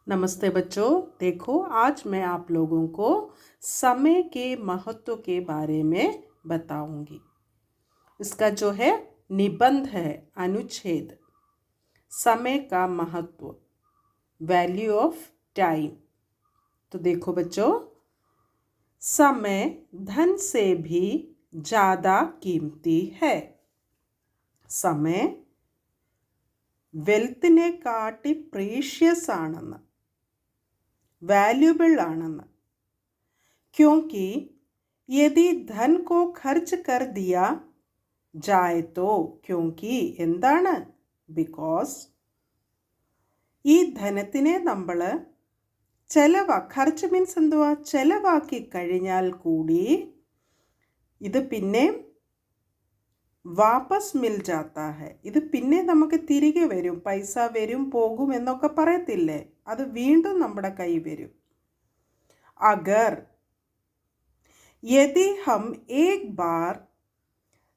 नमस्ते बच्चों। देखो, आज मैं आप लोगों को समय के महत्व के बारे में बताऊंगी। इसका जो है निबंध है, अनुच्छेद समय का महत्व, वैल्यू ऑफ टाइम। तो देखो बच्चों, समय धन से भी ज़्यादा कीमती है। समय വെൽത്തിനെ കാട്ടി പ്രീഷ്യസ് ആണെന്ന്, वैल्यूबल आनंद, क्योंकि यदि धन को खर्च कर दिया जाए तो, क्योंकि എന്താണ് ബിക്കോസ് ഈ ധനത്തിനെ നമ്മൾ ഖർച്ച് മീൻസ് എന്തുവാ, ചെലവാക്കി കഴിഞ്ഞാൽ കൂടി ഇത് പിന്നെ വാപ്പസ് മിൽ ജാത്താ ഹെ, ഇത് പിന്നെ നമുക്ക് തിരികെ വരും, പൈസ വരും പോകും എന്നൊക്കെ പറയത്തില്ലേ, അത് വീണ്ടും നമ്മുടെ കൈ വരും. अगर यदि हम एक बार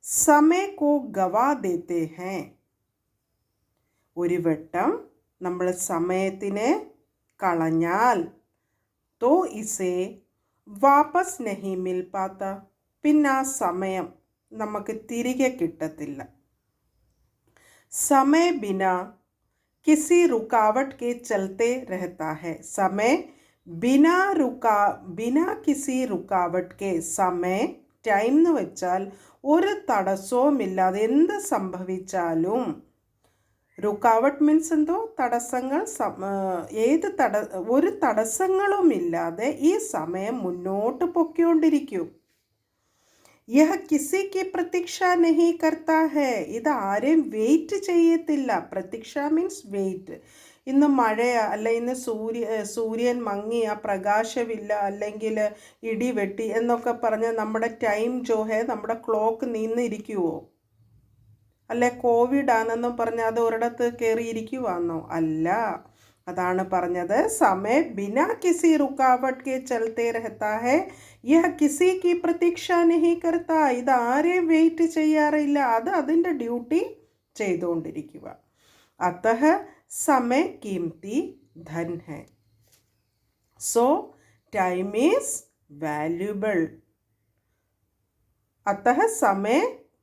समय को गवा देते हैं, ഒരു വട്ടം നമ്മൾ സമയത്തിനെ കളഞ്ഞാൽ, तो इसे वापस नहीं मिल पाता, പിന്നെ ആ സമയം നമുക്ക് തിരികെ കിട്ടത്തില്ല. समय बिना किसी रुकावट के चलते रहता है. समय बिना किसी रुकावट के, സമയം ടൈം എന്ന് വെച്ചാൽ ഒരു തടസ്സവുമില്ലാതെ എന്ത് സംഭവിച്ചാലും, റുക്കാവട്ട് മീൻസ് എന്തോ തടസ്സങ്ങൾ, ഒരു തടസ്സങ്ങളുമില്ലാതെ ഈ സമയം മുന്നോട്ട് പൊയ്ക്കൊണ്ടിരിക്കും. യഹ് കിസി കി പ്രതീക്ഷ നഹി കർത്താ ഹെ, ഇത് ആരെയും വെയിറ്റ് ചെയ്യത്തില്ല. പ്രതീക്ഷ മീൻസ് വെയിറ്റ്. ഇന്ന് മഴയാ, അല്ല ഇന്ന് സൂര്യൻ മങ്ങിയ, പ്രകാശമില്ല, അല്ലെങ്കിൽ ഇടി വെട്ടി എന്നൊക്കെ പറഞ്ഞ് നമ്മുടെ ടൈം ജോഹെ, നമ്മുടെ ക്ലോക്ക് നിന്നിരിക്കുവോ? അല്ലെ കോവിഡ് ആണെന്നും പറഞ്ഞ് അത് ഒരിടത്ത് കയറിയിരിക്കുവാന്നോ? അല്ല. അതാണ് പറഞ്ഞത്, സമയ ബിനാ കിസി റുക്കാവട്ട് കെ ചലത്തെ രഹത്താ ഹെ, യഹ് കിസി കി പ്രതീക്ഷ നഹി കർത്താ, ഇത് ആരെയും വെയിറ്റ് ചെയ്യാറില്ല, അത് അതിൻ്റെ ഡ്യൂട്ടി ചെയ്തുകൊണ്ടിരിക്കുക. അത്തഹ समय कीमती धन है. सो टाइम इज वैल्यूबल. अतः समय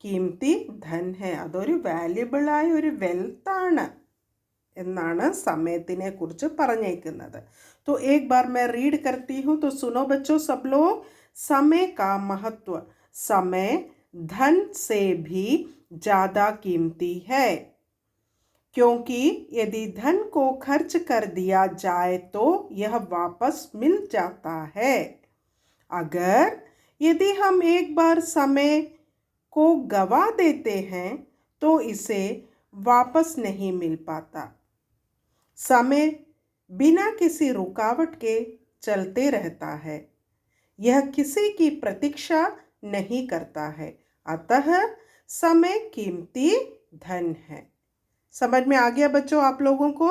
कीमती धन है, അതൊരു വാല്യുബിളായ ഒരു വെൽത്താണ് എന്നാണ് സമയത്തിനെ കുറിച്ച് പറഞ്ഞേക്കുന്നത്. तो एक बार मैं रीड करती हूँ, तो सुनो बच्चों सब लोग. समय का महत्व, समय धन से भी ज़्यादा कीमती है, क्योंकि यदि धन को खर्च कर दिया जाए तो यह वापस मिल जाता है. अगर यदि हम एक बार समय को गवा देते हैं तो इसे वापस नहीं मिल पाता. समय बिना किसी रुकावट के चलते रहता है, यह किसी की प्रतीक्षा नहीं करता है. अतः समय कीमती धन है. समझ में आ गया बच्चों आप लोगों को?